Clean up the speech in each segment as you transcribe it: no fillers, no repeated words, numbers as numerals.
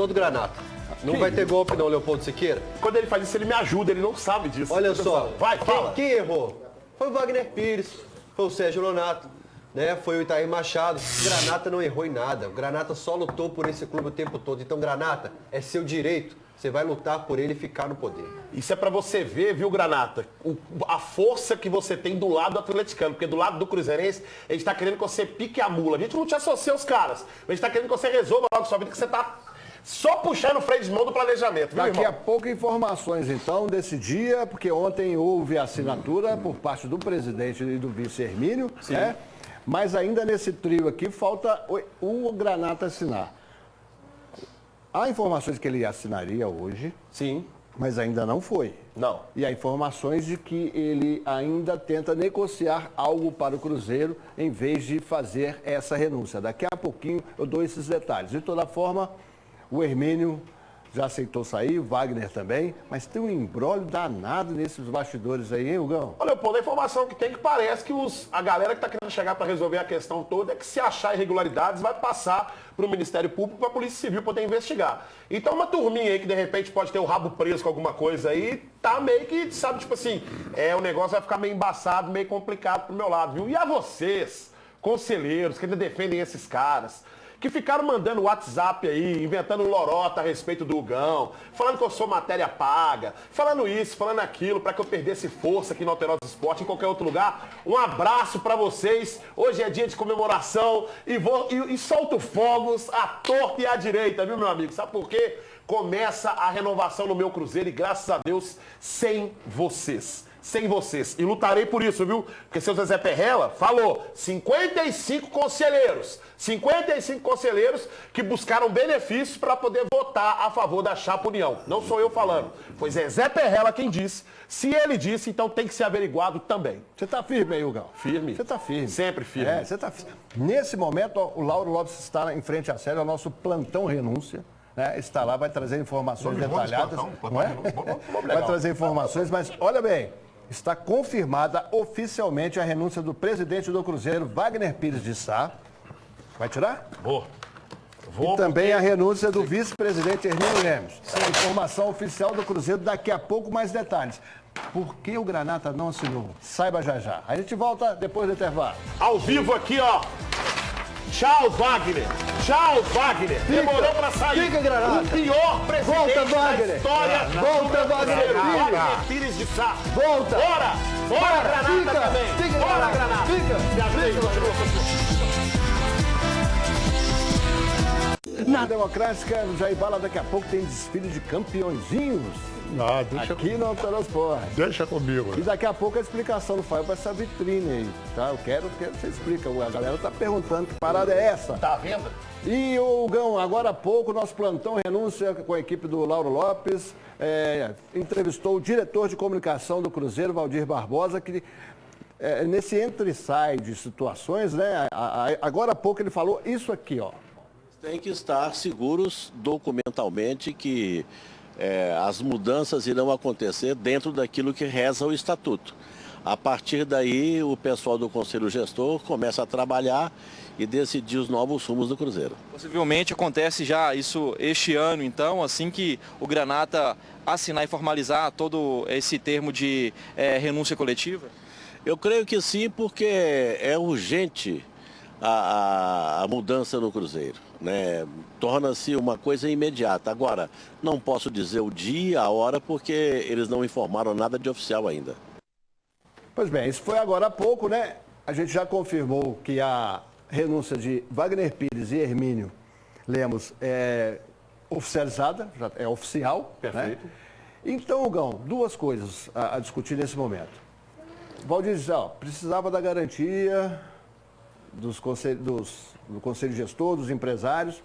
do Granata. Não vai ter golpe não, Leopoldo Siqueira. Quando ele faz isso, ele me ajuda, ele não sabe disso. Olha só, vai, fala. Quem errou? Foi o Wagner Pires, foi o Sérgio Nonato, né? Foi o Itair Machado. O Granata não errou em nada. O Granata só lutou por esse clube o tempo todo. Então, Granata, é seu direito. Você vai lutar por ele e ficar no poder. Isso é pra você ver, viu, Granata, a força que você tem do lado do atleticano. Porque do lado do cruzeirense, a gente tá querendo que você pique a mula. A gente não te associa aos caras. A gente tá querendo que você resolva logo sua vida, que você tá só puxando o freio de mão do planejamento, viu, Daqui irmão? a pouco informações, então, desse dia, porque ontem houve a assinatura por parte do presidente e do vice Hermínio, né? Mas ainda nesse trio aqui falta o Granata assinar. Há informações que ele assinaria hoje, Sim. mas ainda não foi. Não. E há informações de que ele ainda tenta negociar algo para o Cruzeiro em vez de fazer essa renúncia. Daqui a pouquinho eu dou esses detalhes. De toda forma, o Hermínio já aceitou sair, o Wagner também, mas tem um imbróglio danado nesses bastidores aí, hein, Hugão? Olha, Leopoldo, a informação que tem que parece que a galera que está querendo chegar para resolver a questão toda é que se achar irregularidades vai passar para o Ministério Público, para a Polícia Civil poder investigar. Então uma turminha aí que de repente pode ter o rabo preso com alguma coisa aí, tá meio que, sabe, tipo assim, o negócio vai ficar meio embaçado, meio complicado pro meu lado, viu? E a vocês, conselheiros, que ainda defendem esses caras, que ficaram mandando WhatsApp aí, inventando lorota a respeito do Hugão, falando que eu sou matéria paga, falando isso, falando aquilo, para que eu perdesse força aqui no Alterosa Esporte, em qualquer outro lugar. Um abraço para vocês. Hoje é dia de comemoração e solto fogos à torta e à direita, viu, meu amigo? Sabe por quê? Começa a renovação no meu Cruzeiro e, graças a Deus, sem vocês. Sem vocês. E lutarei por isso, viu? Porque seu Zezé Perrella falou 55 conselheiros. 55 conselheiros que buscaram benefícios para poder votar a favor da Chapa União. Não sou eu falando. Foi Zezé Perrella quem disse. Se ele disse, então tem que ser averiguado também. Você está firme aí, Hugão? Firme. Você está firme. Sempre firme. Você está firme. Nesse momento, ó, o Lauro Lopes está em frente à série, é o nosso plantão renúncia. Né? Está lá, vai trazer informações detalhadas. Não é? Vai trazer informações, mas olha bem. Está confirmada oficialmente a renúncia do presidente do Cruzeiro, Wagner Pires de Sá. Vai tirar? Vou E também a renúncia do vice-presidente Hermínio Lemos. A informação oficial do Cruzeiro, daqui a pouco mais detalhes. Por que o Granata não assinou? Saiba já já. A gente volta depois do intervalo. Ao vivo aqui, ó. Tchau, Wagner. Tchau, Wagner. Demorou pra sair. Fica, Granata. O pior presidente Volta, da Wagner. história. Volta, Wagner. Wagner Pires de Sá. Volta. Bora. Bora, Granata Fica. também. Fica, Bora, Granata. Granata. Fica. Me ajuda aí, Na Democrática, no Jair Bala, daqui a pouco tem desfile de campeõezinhos. Aqui no Autorosport. Deixa comigo. E daqui a pouco a explicação do Fábio para essa vitrine aí, tá? Eu quero que você explique. A galera tá perguntando que parada é essa. Tá à venda? E o Gão, agora há pouco, nosso plantão renúncia com a equipe do Lauro Lopes, entrevistou o diretor de comunicação do Cruzeiro, Valdir Barbosa, que nesse entre e sai de situações, né? Agora há pouco ele falou isso aqui, ó. Tem que estar seguros documentalmente que as mudanças irão acontecer dentro daquilo que reza o estatuto. A partir daí, o pessoal do Conselho Gestor começa a trabalhar e decidir os novos rumos do Cruzeiro. Possivelmente acontece já isso este ano, então, assim que o Granata assinar e formalizar todo esse termo de renúncia coletiva? Eu creio que sim, porque é urgente a mudança no Cruzeiro, né? Torna-se uma coisa imediata. Agora, não posso dizer o dia, a hora, porque eles não informaram nada de oficial ainda. Pois bem, isso foi agora há pouco, né? A gente já confirmou que a renúncia de Wagner Pires e Hermínio Lemos é oficializada, já é oficial. Perfeito. Né? Então, Hugão, duas coisas a discutir nesse momento. Valdir diz, precisava da garantia do Conselho Gestor, dos empresários,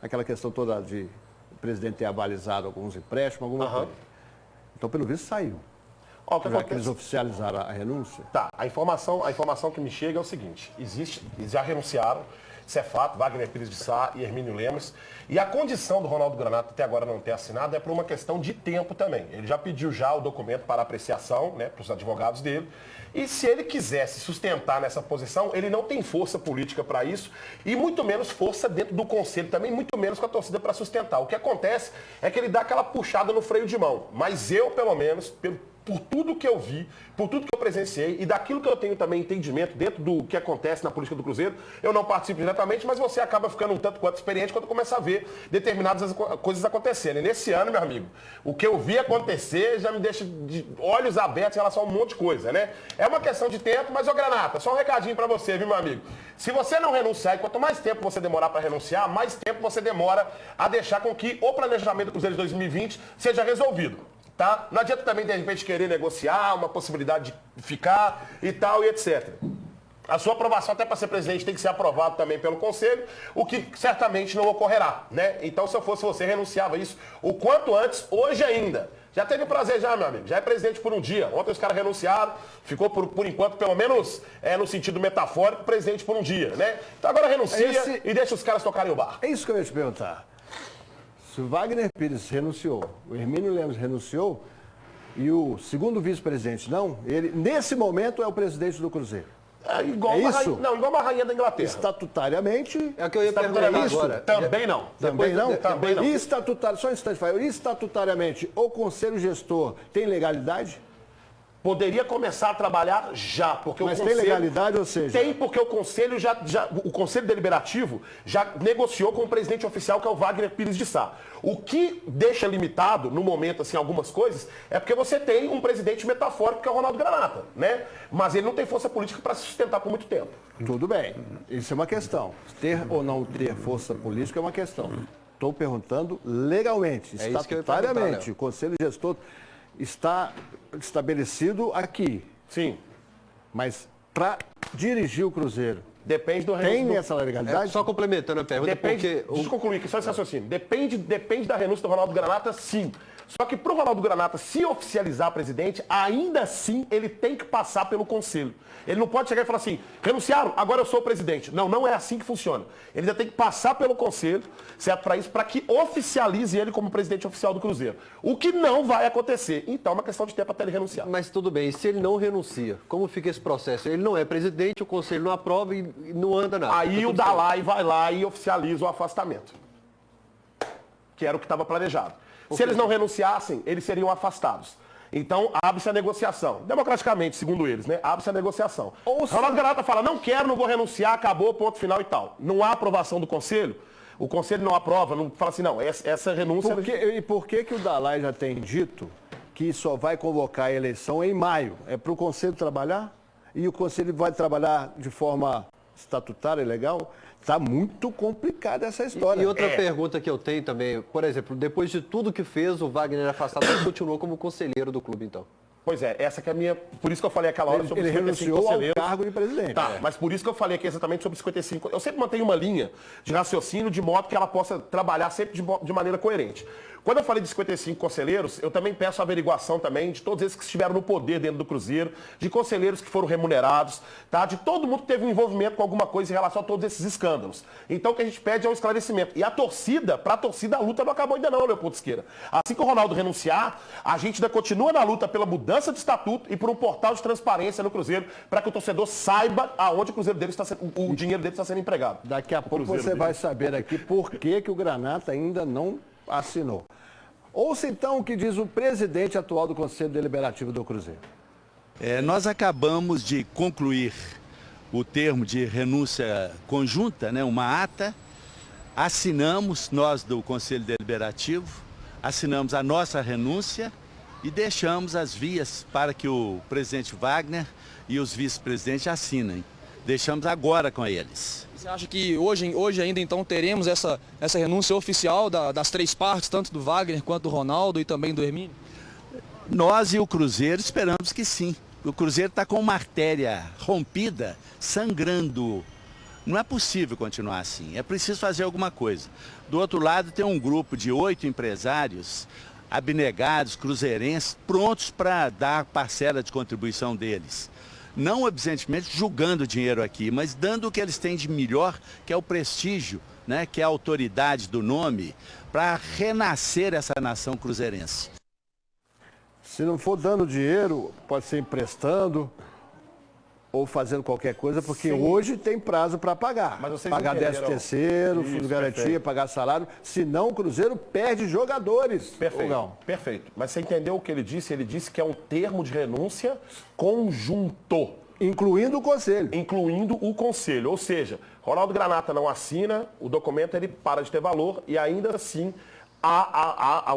aquela questão toda de o presidente ter avalizado alguns empréstimos, alguma coisa. Então, pelo visto, saiu. Ó, o que Já que acontece? eles oficializaram a renúncia. Tá, a informação que me chega é o seguinte, eles já renunciaram, Isso é fato, Wagner Pires de Sá e Hermínio Lemos. E a condição do Ronaldo Granata até agora não ter assinado é por uma questão de tempo também. Ele já pediu o documento para apreciação, né, para os advogados dele. E se ele quisesse sustentar nessa posição, ele não tem força política para isso e muito menos força dentro do conselho também, muito menos com a torcida para sustentar. O que acontece é que ele dá aquela puxada no freio de mão. Mas eu, pelo menos, por tudo que eu vi, por tudo que eu presenciei e daquilo que eu tenho também entendimento dentro do que acontece na política do Cruzeiro, eu não participo diretamente, mas você acaba ficando um tanto quanto experiente quando começa a ver determinadas coisas acontecendo. E nesse ano, meu amigo, o que eu vi acontecer já me deixa de olhos abertos em relação a um monte de coisa, né? É uma questão de tempo, mas, ô Granata, só um recadinho pra você, viu, meu amigo? Se você não renunciar, e quanto mais tempo você demorar para renunciar, mais tempo você demora a deixar com que o planejamento do Cruzeiro de 2020 seja resolvido. Tá? Não adianta também, de repente, querer negociar uma possibilidade de ficar e tal e etc. A sua aprovação até para ser presidente tem que ser aprovado também pelo Conselho, o que certamente não ocorrerá, né? Então, se eu fosse você, renunciava isso o quanto antes, hoje ainda. Já teve o prazer já, meu amigo. Já é presidente por um dia. Ontem os caras renunciaram, ficou por enquanto, pelo menos no sentido metafórico, presidente por um dia, né? Então agora renuncia e deixa os caras tocarem o barco. É isso que eu ia te perguntar. Se o Wagner Pires renunciou, o Hermínio Lemos renunciou e o segundo vice-presidente não, ele, nesse momento, é o presidente do Cruzeiro. Igual uma rainha da Inglaterra. Estatutariamente... É o que eu ia perguntar agora. Também não. Também não? Também não. Só um instante, Fael. Estatutariamente, o Conselho Gestor tem legalidade? Poderia começar a trabalhar já, porque Mas o Conselho... tem legalidade, ou seja... Tem, porque o Conselho o Conselho Deliberativo já negociou com o presidente oficial, que é o Wagner Pires de Sá. O que deixa limitado, no momento, assim, algumas coisas, é porque você tem um presidente metafórico, que é o Ronaldo Granata, né? Mas ele não tem força política para se sustentar por muito tempo. Tudo bem. Isso é uma questão. Ter ou não ter força política é uma questão. Estou perguntando legalmente, estatutariamente. O Conselho Gestor está estabelecido aqui. Sim. Mas para dirigir o Cruzeiro, depende do tem essa legalidade? Só complementando a pergunta, Deixa eu concluir aqui, só esse raciocínio. Depende da renúncia do Ronaldo Granata, sim. Só que para o Ronaldo Granata se oficializar presidente, ainda assim ele tem que passar pelo Conselho. Ele não pode chegar e falar assim, renunciaram, agora eu sou o presidente. Não, não é assim que funciona. Ele ainda tem que passar pelo Conselho, certo? Para isso, para que oficialize ele como presidente oficial do Cruzeiro. O que não vai acontecer. Então é uma questão de tempo até ele renunciar. Mas tudo bem, e se ele não renuncia, como fica esse processo? Ele não é presidente, o Conselho não aprova e não anda nada. Aí o Dalai vai lá e oficializa o afastamento. Que era o que estava planejado. Se eles não renunciassem, eles seriam afastados. Então, abre-se a negociação. Democraticamente, segundo eles, né? Abre-se a negociação. Ronaldo Granata fala, não quero, não vou renunciar, acabou, ponto final e tal. Não há aprovação do Conselho. O Conselho não aprova, não fala assim, não, essa renúncia... E por que o Dalai já tem dito que só vai convocar a eleição em maio? É para o Conselho trabalhar? E o Conselho vai trabalhar de forma estatutária e legal? Está muito complicada essa história. E outra pergunta que eu tenho também, por exemplo, depois de tudo que fez, o Wagner afastado, ele continuou como conselheiro do clube, então. Pois é, essa que é a minha... Por isso que eu falei aquela hora sobre ele 55 renunciou conselheiros. ao cargo de presidente. Tá, mas por isso que eu falei aqui exatamente sobre 55. Eu sempre mantenho uma linha de raciocínio de modo que ela possa trabalhar sempre de maneira coerente. Quando eu falei de 55 conselheiros, eu também peço averiguação também de todos esses que estiveram no poder dentro do Cruzeiro, de conselheiros que foram remunerados, tá? De todo mundo que teve um envolvimento com alguma coisa em relação a todos esses escândalos. Então o que a gente pede é um esclarecimento. E a torcida, para a torcida, a luta não acabou ainda não, Leopoldo Siqueira. Assim que o Ronaldo renunciar, a gente ainda continua na luta pela mudança de estatuto e por um portal de transparência no Cruzeiro, para que o torcedor saiba aonde o Cruzeiro dele está sendo, o dinheiro dele está sendo empregado. Daqui a pouco você vai saber aqui por que o Granata ainda não assinou. Ouça então o que diz o presidente atual do Conselho Deliberativo do Cruzeiro. Nós acabamos de concluir o termo de renúncia conjunta, né, uma ata, assinamos, nós do Conselho Deliberativo, assinamos a nossa renúncia e deixamos as vias para que o presidente Wagner e os vice-presidentes assinem. Deixamos agora com eles. Você acha que hoje ainda então teremos essa renúncia oficial das três partes, tanto do Wagner quanto do Ronaldo e também do Hermínio? Nós e o Cruzeiro esperamos que sim. O Cruzeiro está com uma artéria rompida, sangrando. Não é possível continuar assim, é preciso fazer alguma coisa. Do outro lado tem um grupo de 8 empresários abnegados, cruzeirenses, prontos para dar parcela de contribuição deles. não evidentemente julgando dinheiro aqui, mas dando o que eles têm de melhor, que é o prestígio, né, que é a autoridade do nome, para renascer essa nação cruzeirense. Se não for dando dinheiro, pode ser emprestando ou fazendo qualquer coisa, porque hoje tem prazo para pagar. Mas vocês pagar entenderam? 13º, fundo de garantia, perfeito. pagar salário, senão o Cruzeiro perde jogadores. Perfeito, Ou não? perfeito. Mas você entendeu o que ele disse? Ele disse que é um termo de renúncia conjunto. Incluindo o conselho. Incluindo o conselho. Ou seja, Ronaldo Granata não assina, o documento ele para de ter valor e ainda assim,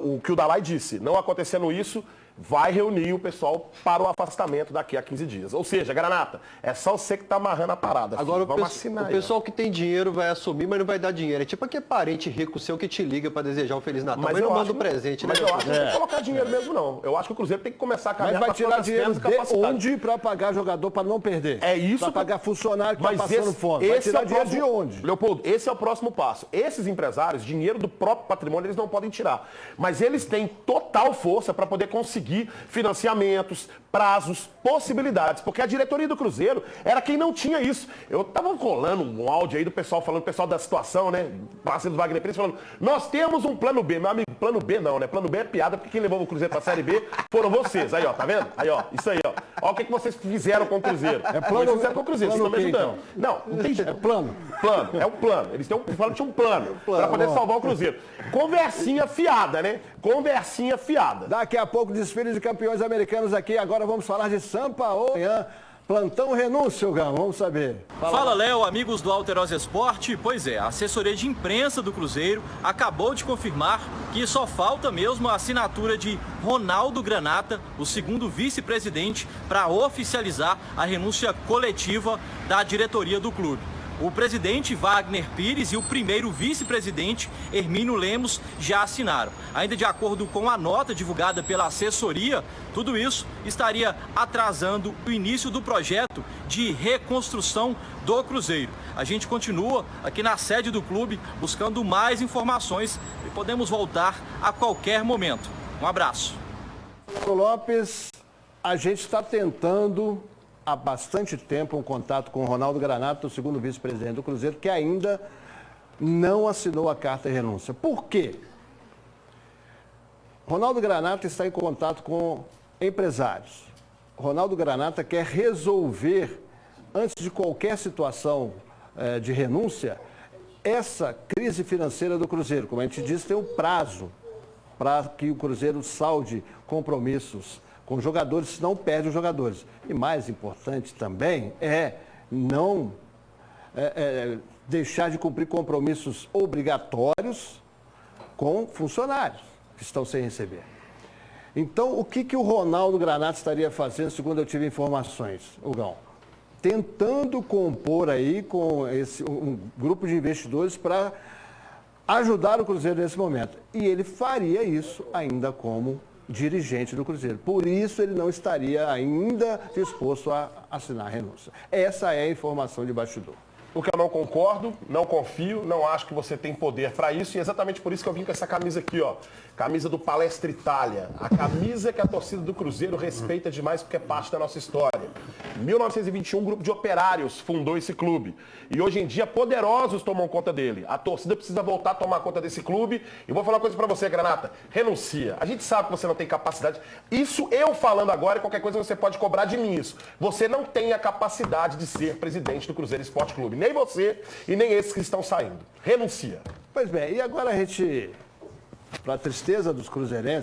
o que o Dalai disse, não acontecendo isso, vai reunir o pessoal para o afastamento daqui a 15 dias. Ou seja, Granata, é só você que está amarrando a parada. Agora Vamos assinar o aí, pessoal que tem dinheiro vai assumir, mas não vai dar dinheiro. É tipo aquele parente rico seu que te liga para desejar um Feliz Natal, mas não manda um presente, né? Mas eu acho que não tem que colocar dinheiro mesmo, não. Eu acho que o Cruzeiro tem que começar a caminhar Mas vai tirar dinheiro de onde para pagar jogador para não perder? É isso. Para pagar funcionário que está Mas passando fome. Vai tirar é o dinheiro próximo... de onde? Leopoldo, esse é o próximo passo. Esses empresários, dinheiro do próprio patrimônio, eles não podem tirar. Mas eles têm total força para poder conseguir financiamentos, prazos, possibilidades. Porque a diretoria do Cruzeiro era quem não tinha isso. Eu estava colando um áudio aí do pessoal falando, pessoal da situação, né? Parceiro do Wagner Pires falando, nós temos um plano B. Meu amigo, plano B não, né? Plano B é piada, porque quem levou o Cruzeiro para a Série B foram vocês. Aí, ó, tá vendo? Aí, ó, isso aí, ó. Ó o que vocês fizeram com o Cruzeiro. É plano, vocês fizeram com o Cruzeiro, vocês estão me ajudando. Então? Não tem jeito. É plano. Plano, é um plano. Eles têm tinha um plano para poder salvar o Cruzeiro. Conversinha fiada, né? Conversinha fiada. Daqui a pouco, desfile de campeões americanos aqui. Agora vamos falar de Sampaoli. Plantão renúncia, Gão. Vamos saber. Fala, Léo, amigos do Alterosa Esporte. Pois é, a assessoria de imprensa do Cruzeiro acabou de confirmar que só falta mesmo a assinatura de Ronaldo Granata, o segundo vice-presidente, para oficializar a renúncia coletiva da diretoria do clube. O presidente Wagner Pires e o primeiro vice-presidente Hermínio Lemos já assinaram. Ainda de acordo com a nota divulgada pela assessoria, tudo isso estaria atrasando o início do projeto de reconstrução do Cruzeiro. A gente continua aqui na sede do clube buscando mais informações e podemos voltar a qualquer momento. Um abraço. Lopes, a gente está tentando há bastante tempo um contato com o Ronaldo Granata, o segundo vice-presidente do Cruzeiro, que ainda não assinou a carta de renúncia. Por quê? Ronaldo Granata está em contato com empresários. Ronaldo Granata quer resolver, antes de qualquer situação de renúncia, essa crise financeira do Cruzeiro. Como a gente disse, tem um prazo para que o Cruzeiro salde compromissos com jogadores, senão perde os jogadores. E mais importante também é não deixar de cumprir compromissos obrigatórios com funcionários que estão sem receber. Então, o que o Ronaldo Granata estaria fazendo, segundo eu tive informações, Hugão? Tentando compor aí com um grupo de investidores para ajudar o Cruzeiro nesse momento. E ele faria isso ainda como dirigente do Cruzeiro. Por isso ele não estaria ainda disposto a assinar a renúncia. Essa é a informação de bastidor. O que eu não concordo, não confio, não acho que você tem poder para isso e é exatamente por isso que eu vim com essa camisa aqui, ó. Camisa do Palestra Itália. A camisa que a torcida do Cruzeiro respeita demais porque é parte da nossa história. Em 1921, um grupo de operários fundou esse clube. E hoje em dia, poderosos tomam conta dele. A torcida precisa voltar a tomar conta desse clube. E vou falar uma coisa para você, Granata. Renuncia. A gente sabe que você não tem capacidade. Isso eu falando agora, e qualquer coisa você pode cobrar de mim isso. Você não tem a capacidade de ser presidente do Cruzeiro Esporte Clube. Nem você e nem esses que estão saindo. Renuncia. Pois bem, e agora a gente, para a tristeza dos cruzeirenses,